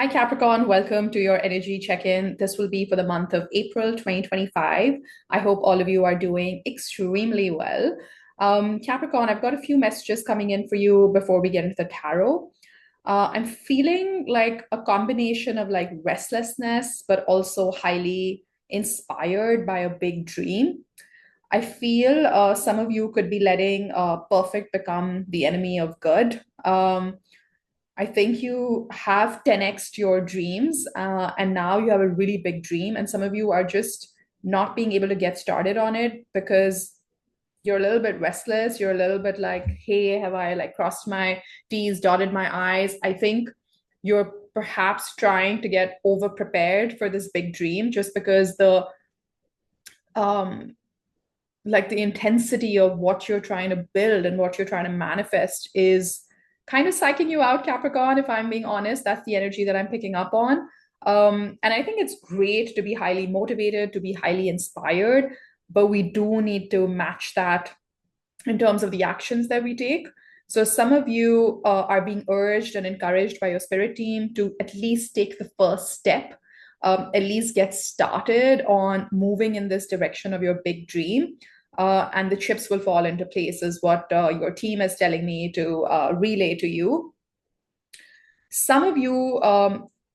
Hi, Capricorn. Welcome to your energy check-in. This will be for the month of April 2025. I hope all of you are doing extremely well. Capricorn, I've got a few messages coming in for you before we get into the tarot. I'm feeling like a combination of like restlessness, but also highly inspired by a big dream. I feel some of you could be letting perfect become the enemy of good. I think you have 10x your dreams, and now you have a really big dream, and some of you are just not being able to get started on it because you're a little bit restless. You're a little bit like, hey, have I like crossed my T's, dotted my I's? I think you're perhaps trying to get over prepared for this big dream just because um the intensity of what you're trying to build and what you're trying to manifest is kind of psyching you out, Capricorn. If I'm being honest, that's the energy that I'm picking up on. And I think it's great to be highly motivated, to be highly inspired, but we do need to match that in terms of the actions that we take. So some of you are being urged and encouraged by your spirit team to at least take the first step, at least get started on moving in this direction of your big dream. And the chips will fall into place, is what your team is telling me to relay to you. Some of you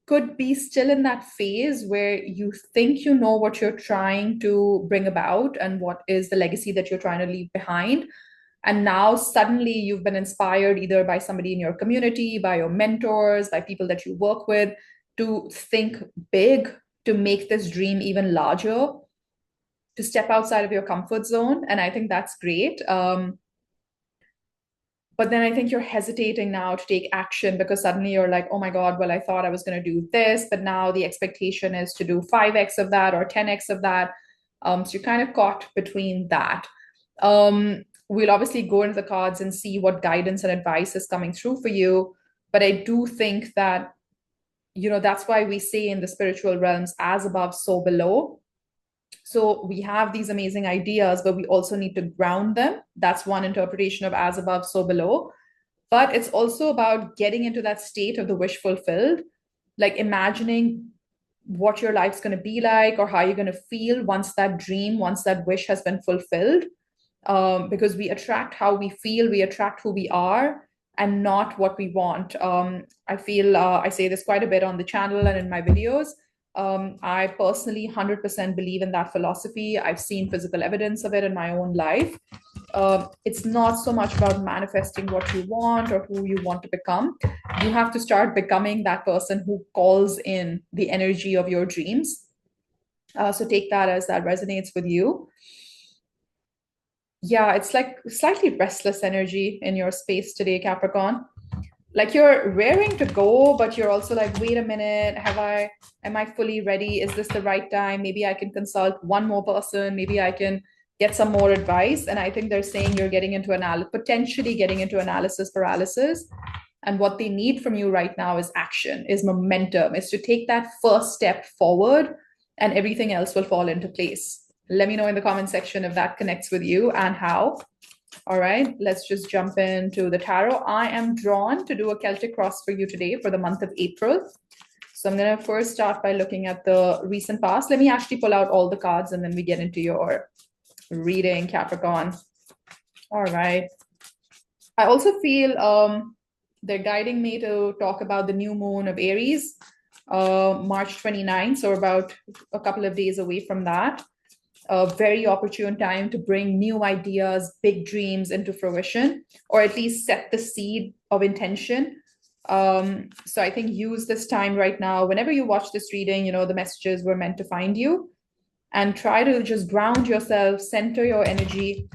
could be still in that phase where you think you know what you're trying to bring about and what is the legacy that you're trying to leave behind. And now suddenly you've been inspired either by somebody in your community, by your mentors, by people that you work with to think big, to make this dream even larger, to step outside of your comfort zone. And I think that's great. But then I think you're hesitating now to take action because suddenly you're like, oh my God, well, I thought I was going to do this, but now the expectation is to do 5x of that or 10x of that. So you're kind of caught between that. We'll obviously go into the cards and see what guidance and advice is coming through for you. But I do think that, that's why we say in the spiritual realms, as above, so below. So we have these amazing ideas, but we also need to ground them. That's one interpretation of as above, so below. But it's also about getting into that state of the wish fulfilled, like imagining what your life's going to be like or how you're going to feel once that dream, once that wish has been fulfilled. Because we attract how we feel, we attract who we are, and not what we want. I feel I say this quite a bit on the channel and in my videos. I personally 100% believe in that philosophy. I've seen physical evidence of it in my own life. It's not so much about manifesting what you want or who you want to become. You have to start becoming that person who calls in the energy of your dreams. So take that as that resonates with you. Yeah, it's like slightly restless energy in your space today, Capricorn. Like you're raring to go, but you're also like, wait a minute, am I fully ready? Is this the right time? Maybe I can consult one more person. Maybe I can get some more advice. And I think they're saying you're getting into potentially getting into analysis paralysis. And what they need from you right now is action, is momentum, is to take that first step forward, and everything else will fall into place. Let me know in the comment section if that connects with you and how. All right, let's just jump into the tarot. I am drawn to do a Celtic cross for you today for the month of April. So I'm going to first start by looking at the recent past. Let me actually pull out all the cards and then we get into your reading, Capricorn. All right. I also feel they're guiding me to talk about the new moon of Aries, March 29th, so about a couple of days away from that. A very opportune time to bring new ideas, big dreams into fruition, or at least set the seed of intention. So I think use this time right now. Whenever you watch this reading, the messages were meant to find you, and try to just ground yourself, center your energy,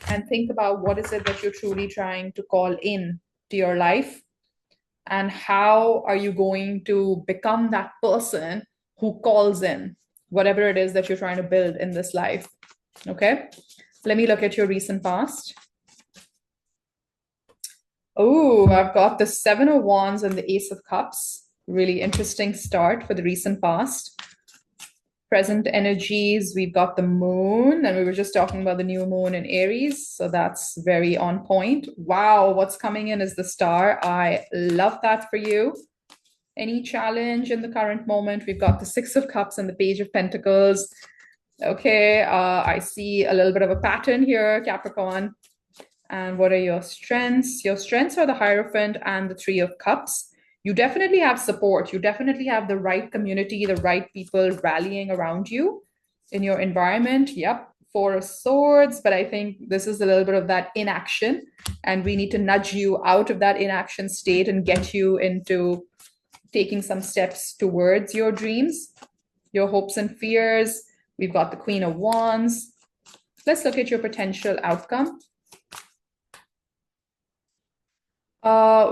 and think about what is it that you're truly trying to call in to your life, and how are you going to become that person who calls in whatever it is that you're trying to build in this life. Okay, let me look at your recent past. Oh, I've got the Seven of Wands and the Ace of Cups. Really interesting start for the recent past. Present energies, we've got the moon, and we were just talking about the new moon in Aries, so that's very on point. Wow, what's coming in is the star. I love that for you. Any challenge in the current moment? We've got the Six of Cups and the Page of Pentacles. Okay, I see a little bit of a pattern here, Capricorn. And what are your strengths? Your strengths are the Hierophant and the Three of Cups. You definitely have support. You definitely have the right community, the right people rallying around you in your environment. Yep, Four of Swords. But I think this is a little bit of that inaction. And we need to nudge you out of that inaction state and get you into taking some steps towards your dreams, your hopes and fears. We've got the Queen of Wands. Let's look at your potential outcome.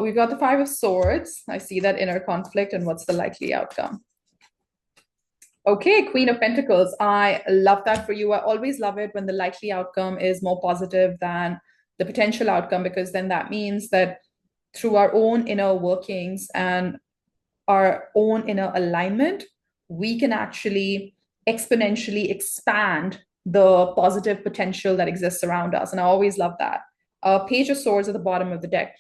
We've got the Five of Swords. I see that inner conflict, and what's the likely outcome? Okay, Queen of Pentacles. I love that for you. I always love it when the likely outcome is more positive than the potential outcome, because then that means that through our own inner workings and our own inner alignment, we can actually exponentially expand the positive potential that exists around us. And I always love that. Page of Swords at the bottom of the deck.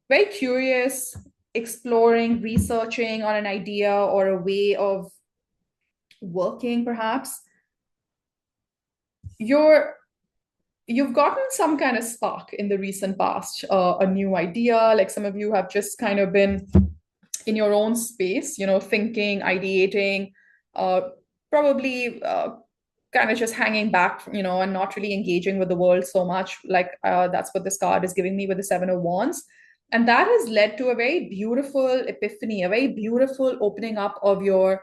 Very curious, exploring, researching on an idea or a way of working, perhaps. You've gotten some kind of spark in the recent past, a new idea. Like some of you have just kind of been in your own space, thinking, ideating, probably kind of just hanging back, and not really engaging with the world so much. Like that's what this card is giving me with the Seven of Wands. And that has led to a very beautiful epiphany, a very beautiful opening up of your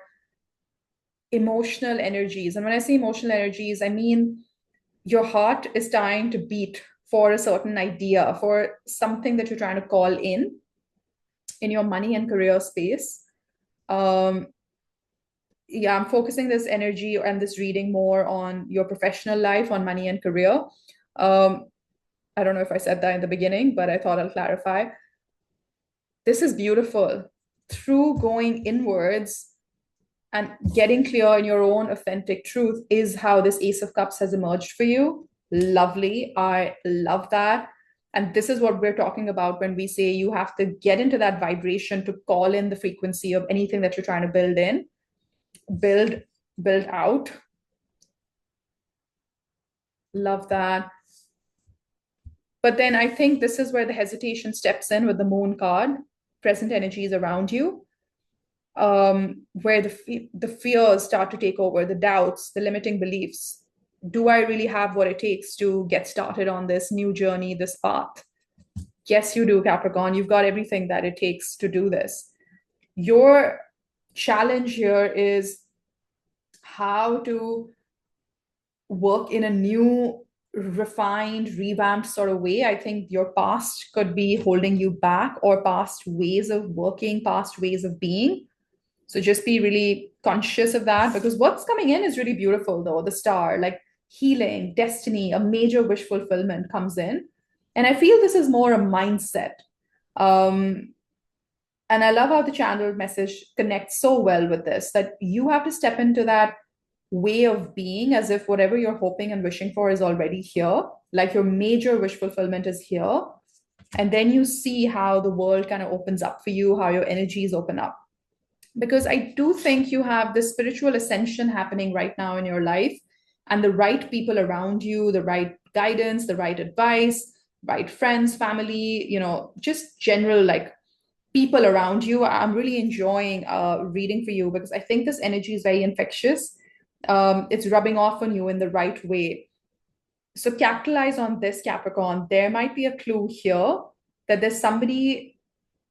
emotional energies. And when I say emotional energies, I mean your heart is trying to beat for a certain idea, for something that you're trying to call in your money and career space. Yeah, I'm focusing this energy and this reading more on your professional life, on money and career. I don't know if I said that in the beginning, but I thought I'll clarify. This is beautiful. Through going inwards and getting clear in your own authentic truth is how this Ace of Cups has emerged for you. Lovely. I love that. And this is what we're talking about when we say you have to get into that vibration to call in the frequency of anything that you're trying to build out. Love that. But then I think this is where the hesitation steps in with the Moon card, present energies around you, where the fears start to take over, the doubts, the limiting beliefs. Do I really have what it takes to get started on this new journey, this path? Yes, you do, Capricorn. You've got everything that it takes to do this. Your challenge here is how to work in a new, refined, revamped sort of way. I think your past could be holding you back, or past ways of working, past ways of being. So just be really conscious of that, because what's coming in is really beautiful, though. The Star, like healing, destiny, a major wish fulfillment comes in. And I feel this is more a mindset. And I love how the channeled message connects so well with this, that you have to step into that way of being as if whatever you're hoping and wishing for is already here, like your major wish fulfillment is here. And then you see how the world kind of opens up for you, how your energies open up. Because I do think you have this spiritual ascension happening right now in your life, and the right people around you, the right guidance, the right advice, right friends, family, just general like people around you. I'm really enjoying reading for you, because I think this energy is very infectious. It's rubbing off on you in the right way. So capitalize on this, Capricorn. There might be a clue here that there's somebody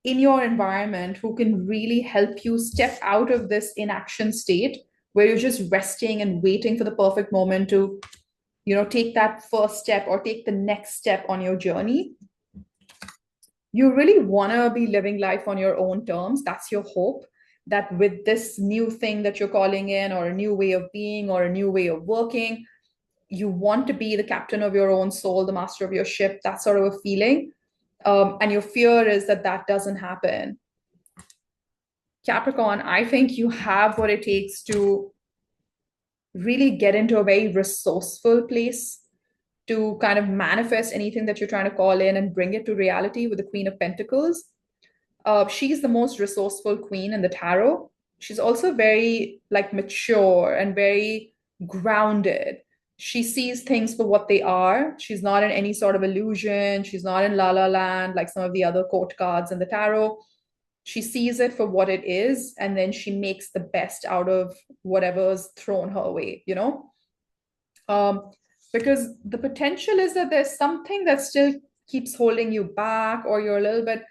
in your environment who can really help you step out of this inaction state where you're just resting and waiting for the perfect moment to, take that first step or take the next step on your journey. You really want to be living life on your own terms. That's your hope, that with this new thing that you're calling in, or a new way of being, or a new way of working, you want to be the captain of your own soul, the master of your ship, that sort of a feeling. And your fear is that that doesn't happen. Capricorn, I think you have what it takes to really get into a very resourceful place to kind of manifest anything that you're trying to call in and bring it to reality with the Queen of Pentacles. She's the most resourceful queen in the tarot. She's also very like mature and very grounded. She sees things for what they are. She's not in any sort of illusion. She's not in la la land like some of the other court cards in the tarot. She sees it for what it is, and then she makes the best out of whatever's thrown her way, you know? Um, because the potential is that there's something that still keeps holding you back, or you're a little bit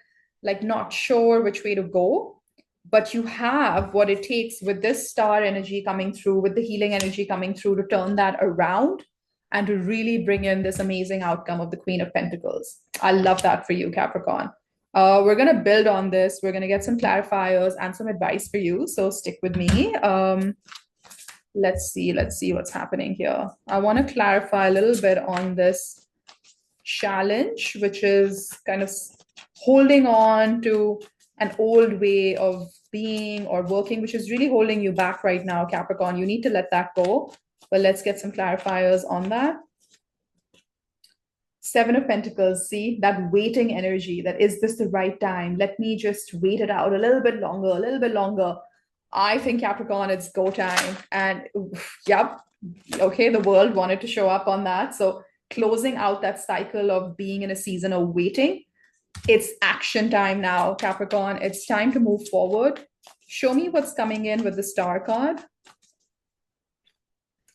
like not sure which way to go. But you have what it takes with this star energy coming through, with the healing energy coming through to turn that around and to really bring in this amazing outcome of the Queen of Pentacles. I love that for you, Capricorn. We're going to build on this. We're going to get some clarifiers and some advice for you. So stick with me. Let's see what's happening here. I want to clarify a little bit on this challenge, which is kind of holding on to an old way of being or working, which is really holding you back right now, Capricorn. You need to let that go. But let's get some clarifiers on that. Seven of Pentacles, see that waiting energy, that is this the right time? Let me just wait it out a little bit longer, a little bit longer. I think Capricorn, it's go time. And yep, okay, the world wanted to show up on that. So closing out that cycle of being in a season of waiting, it's action time now, Capricorn. It's time to move forward. Show me what's coming in with the star card.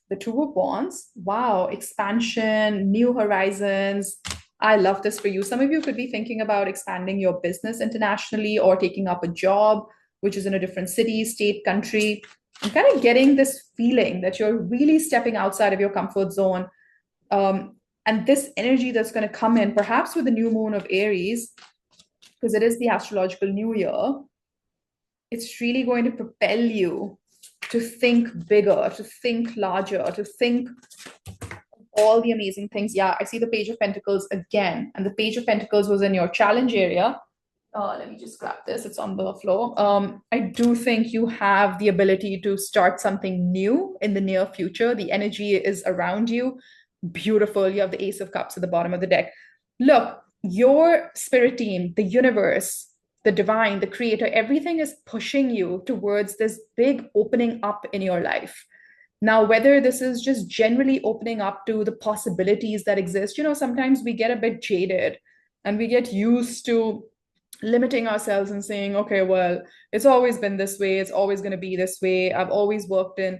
The Two of Wands. Wow, expansion, new horizons. I love this for you. Some of you could be thinking about expanding your business internationally or taking up a job, which is in a different city, state, country. I'm kind of getting this feeling that you're really stepping outside of your comfort zone. And this energy that's going to come in, perhaps with the new moon of Aries, because it is the astrological new year, it's really going to propel you to think bigger, to think larger, to think all the amazing things. Yeah, I see the Page of Pentacles again. And the Page of Pentacles was in your challenge area. Let me just grab this. It's on the floor. I do think you have the ability to start something new in the near future. The energy is around you. Beautiful. You have the Ace of Cups at the bottom of the deck. Look, your spirit team, the universe, the divine, the creator, everything is pushing you towards this big opening up in your life. Now, whether this is just generally opening up to the possibilities that exist, sometimes we get a bit jaded and we get used to limiting ourselves and saying, okay, well, it's always been this way. It's always going to be this way. I've always worked in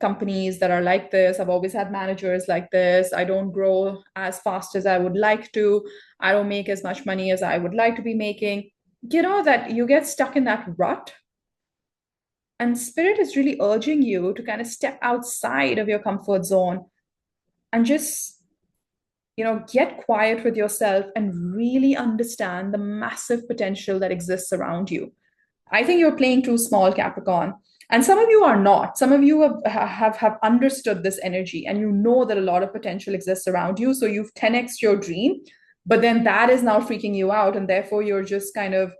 companies that are like this. I've always had managers like this. I don't grow as fast as I would like to. I don't make as much money as I would like to be making. That you get stuck in that rut. And Spirit is really urging you to kind of step outside of your comfort zone and just, get quiet with yourself and really understand the massive potential that exists around you. I think you're playing too small, Capricorn. And some of you are not. Some of you have understood this energy and you know that a lot of potential exists around you. So you've 10x your dream, but then that is now freaking you out. And therefore, you're just kind of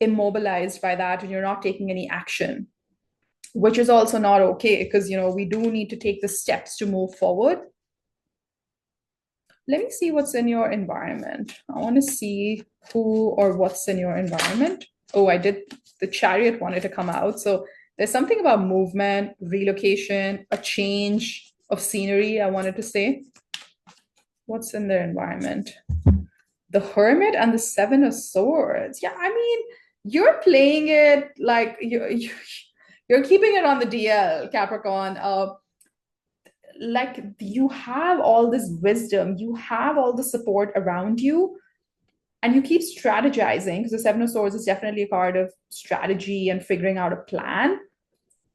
immobilized by that and you're not taking any action, which is also not okay because, we do need to take the steps to move forward. Let me see what's in your environment. I want to see who or what's in your environment. Oh, the Chariot wanted to come out. So there's something about movement, relocation, a change of scenery, I wanted to say. What's in their environment? The Hermit and the Seven of Swords. Yeah, I mean, you're playing it like you're keeping it on the DL, Capricorn. Like you have all this wisdom, you have all the support around you, and you keep strategizing because the Seven of Swords is definitely a card of strategy and figuring out a plan.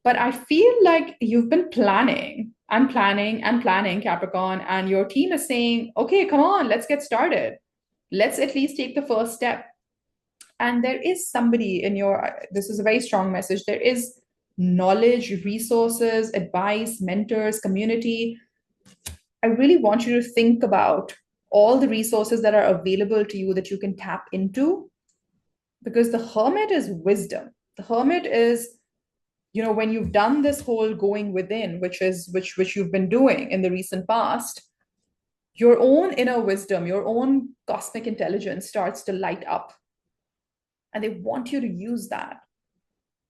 But I feel like you've been planning and planning and planning, Capricorn, and your team is saying, okay, come on, let's get started. Let's at least take the first step. And there is somebody this is a very strong message. There is knowledge, resources, advice, mentors, community. I really want you to think about all the resources that are available to you that you can tap into, because the Hermit is wisdom. The Hermit is, when you've done this whole going within, which you've been doing in the recent past, your own inner wisdom, your own cosmic intelligence starts to light up. and they want you to use that.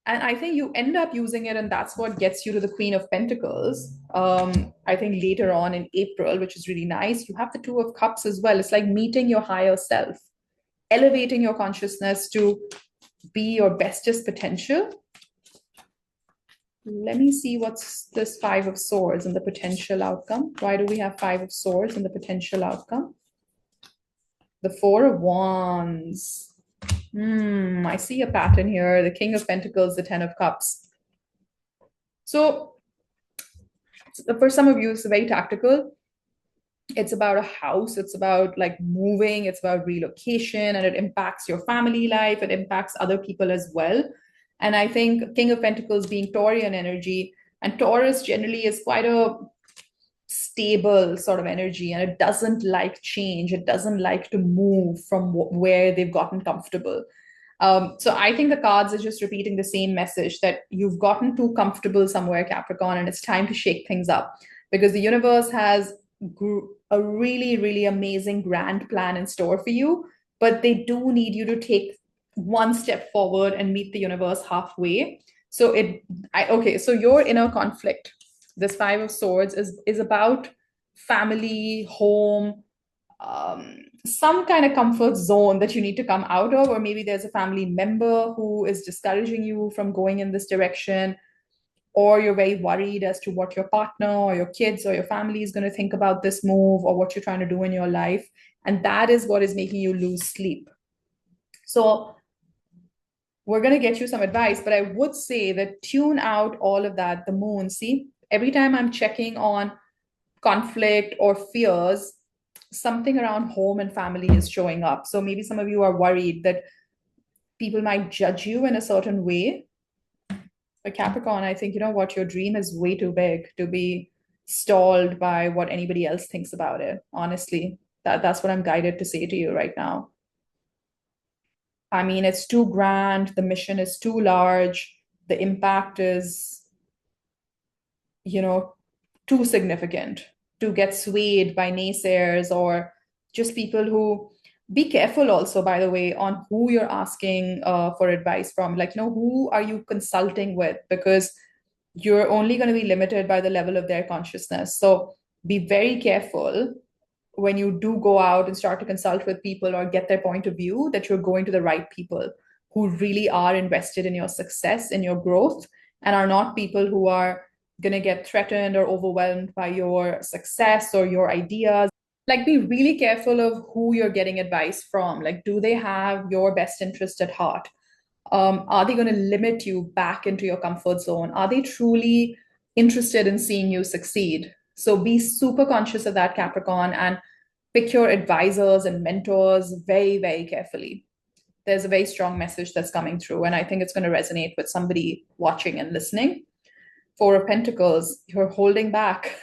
And I think you end up using it, and that's what gets you to the Queen of Pentacles. I think later on in April, which is really nice, you have the Two of Cups as well. It's like meeting your higher self, elevating your consciousness to be your bestest potential. Let me see what's this Five of Swords and the potential outcome. Why do we have Five of Swords and the potential outcome? The Four of Wands. I see a pattern here. The King of Pentacles, the Ten of Cups. So for some of you, it's very tactical. It's about a house. It's about like moving. It's about relocation, and it impacts your family life. It impacts other people as well. And I think King of Pentacles being Taurian energy, and Taurus generally is quite a stable sort of energy, and it doesn't like change. It doesn't like to move from where they've gotten comfortable. So I think the cards are just repeating the same message that you've gotten too comfortable somewhere, Capricorn, and it's time to shake things up, because the universe has a really, really amazing grand plan in store for you, but they do need you to take one step forward and meet the universe halfway. So so your inner conflict, this Five of Swords, is about family, home, some kind of comfort zone that you need to come out of, or maybe there's a family member who is discouraging you from going in this direction, or you're very worried as to what your partner or your kids or your family is going to think about this move or what you're trying to do in your life. And that is what is making you lose sleep. So we're going to get you some advice, but I would say that tune out all of that. The moon, see, every time I'm checking on conflict or fears, something around home and family is showing up. So maybe some of you are worried that people might judge you in a certain way. But Capricorn, I think, you know what, your dream is way too big to be stalled by what anybody else thinks about it. Honestly, that's what I'm guided to say to you right now. I mean, it's too grand, the mission is too large, the impact is, too significant to get swayed by naysayers or just people who. Be careful also, by the way, on who you're asking for advice from. Like, who are you consulting with? Because you're only going to be limited by the level of their consciousness. So be very careful when you do go out and start to consult with people or get their point of view, that you're going to the right people who really are invested in your success, in your growth, and are not people who are going to get threatened or overwhelmed by your success or your ideas. Like, be really careful of who you're getting advice from. Like, do they have your best interest at heart? Are they going to limit you back into your comfort zone? Are they truly interested in seeing you succeed? So be super conscious of that, Capricorn, and pick your advisors and mentors very, very carefully. There's a very strong message that's coming through, and I think it's going to resonate with somebody watching and listening. Four of Pentacles, you're holding back.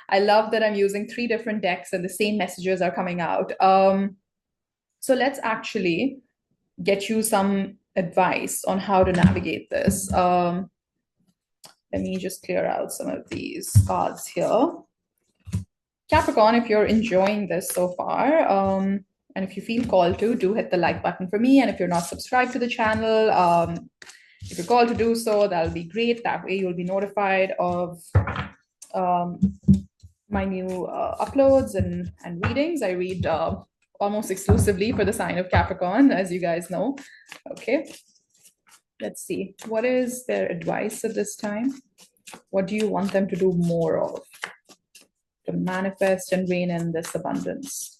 I love that I'm using 3 different decks and the same messages are coming out. So let's actually get you some advice on how to navigate this. Let me just clear out some of these cards here. Capricorn, if you're enjoying this so far, and if you feel called to, do hit the like button for me. And if you're not subscribed to the channel, if you're called to do so, that'll be great. That way you'll be notified of my new uploads and readings. I read almost exclusively for the sign of Capricorn, as you guys know. Okay, let's see. What is their advice at this time? What do you want them to do more of to manifest and reign in this abundance?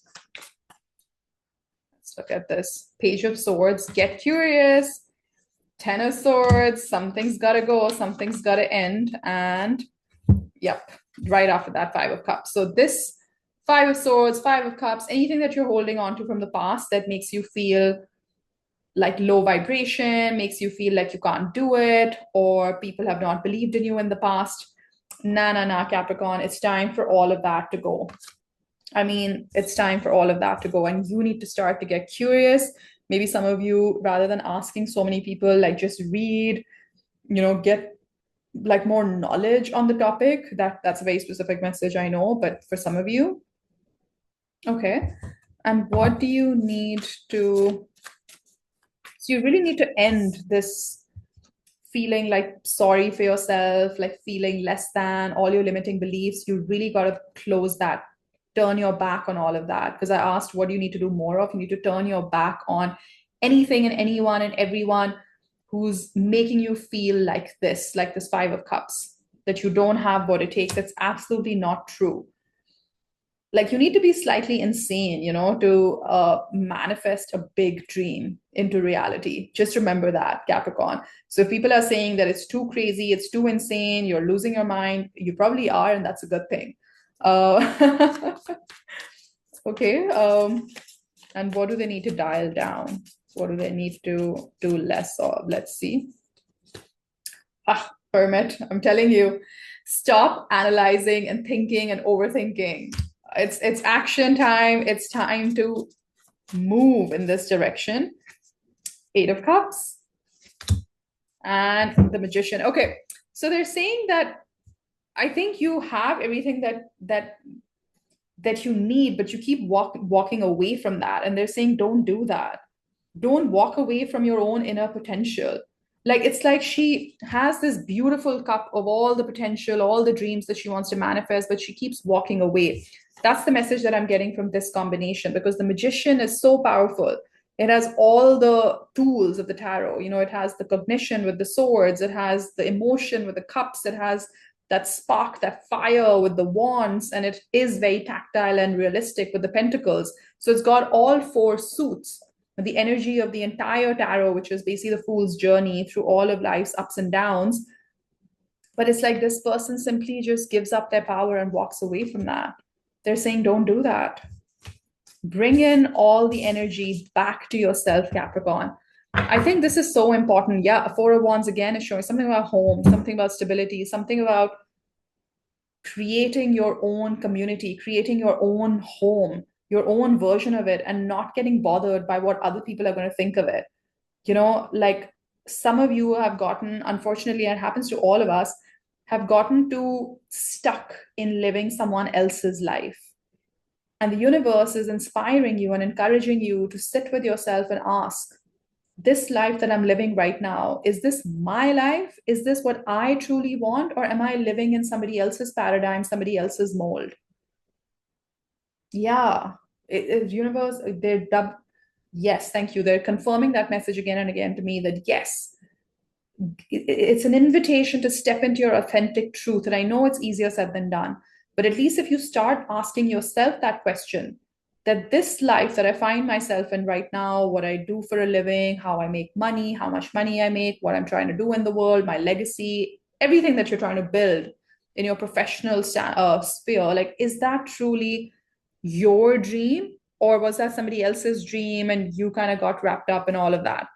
Let's look at this. Page of Swords, get curious. Ten of Swords, something's got to go, something's got to end. And yep, right after that, Five of Cups. So this Five of Swords, Five of Cups, anything that you're holding on to from the past that makes you feel like low vibration, makes you feel like you can't do it, or people have not believed in you in the past. Nah, Capricorn, it's time for all of that to go. I mean, it's time for all of that to go, and you need to start to get curious. Maybe some of you, rather than asking so many people, like just read, get like more knowledge on the topic. That's a very specific message, I know, but for some of you. Okay. And what do you need to So you really need to end this feeling like sorry for yourself, like feeling less than, all your limiting beliefs. You really got to close that, turn your back on all of that. Because I asked, what do you need to do more of? You need to turn your back on anything and anyone and everyone who's making you feel like this Five of Cups, that you don't have what it takes. That's absolutely not true. Like you need to be slightly insane, to manifest a big dream into reality. Just remember that, Capricorn. So if people are saying that it's too crazy, it's too insane, you're losing your mind, you probably are, and that's a good thing. uh, okay. And what do they need to dial down? What do they need to do less of? Let's see. Hermit, I'm telling you, stop analyzing and thinking and overthinking. It's action time. It's time to move in this direction. Eight of Cups and the Magician. Okay, so they're saying that I think you have everything that you need, but you keep walking away from that. And they're saying, don't do that. Don't walk away from your own inner potential. Like it's like she has this beautiful cup of all the potential, all the dreams that she wants to manifest, but she keeps walking away. That's the message that I'm getting from this combination, because the Magician is so powerful. It has all the tools of the tarot. It has the cognition with the swords, it has the emotion with the cups, it has that spark, that fire with the wands, and it is very tactile and realistic with the pentacles. So it's got all four suits, the energy of the entire tarot, which is basically the fool's journey through all of life's ups and downs. But it's like this person simply just gives up their power and walks away from that. They're saying, don't do that. Bring in all the energy back to yourself, Capricorn. I think this is so important. Yeah, Four of Wands again is showing something about home, something about stability, something about creating your own community, creating your own home, your own version of it, and not getting bothered by what other people are going to think of it. Like some of you have gotten, unfortunately, it happens to all of us, have gotten too stuck in living someone else's life. And the universe is inspiring you and encouraging you to sit with yourself and ask, this life that I'm living right now, is this my life? Is this what I truly want? Or am I living in somebody else's paradigm, somebody else's mold? Yeah, universe, yes, thank you. They're confirming that message again and again to me that yes, it's an invitation to step into your authentic truth. And I know it's easier said than done, but at least if you start asking yourself that question, that this life that I find myself in right now, what I do for a living, how I make money, how much money I make, what I'm trying to do in the world, my legacy, everything that you're trying to build in your professional sphere, like, is that truly your dream? Or was that somebody else's dream and you kind of got wrapped up in all of that?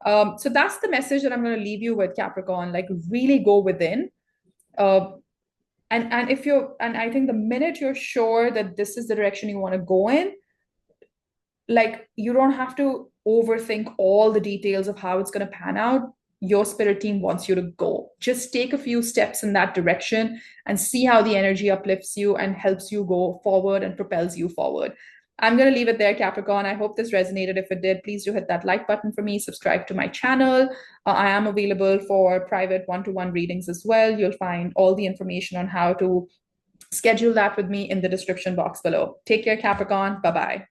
So that's the message that I'm going to leave you with, Capricorn. Like, really go within. Uh, and if you're, and I think the minute you're sure that this is the direction you want to go in, like, you don't have to overthink all the details of how it's going to pan out. Your spirit team wants you to go. Just take a few steps in that direction and see how the energy uplifts you and helps you go forward and propels you forward. I'm going to leave it there, Capricorn. I hope this resonated. If it did, please do hit that like button for me. Subscribe to my channel. I am available for private one-to-one readings as well. You'll find all the information on how to schedule that with me in the description box below. Take care, Capricorn. Bye-bye.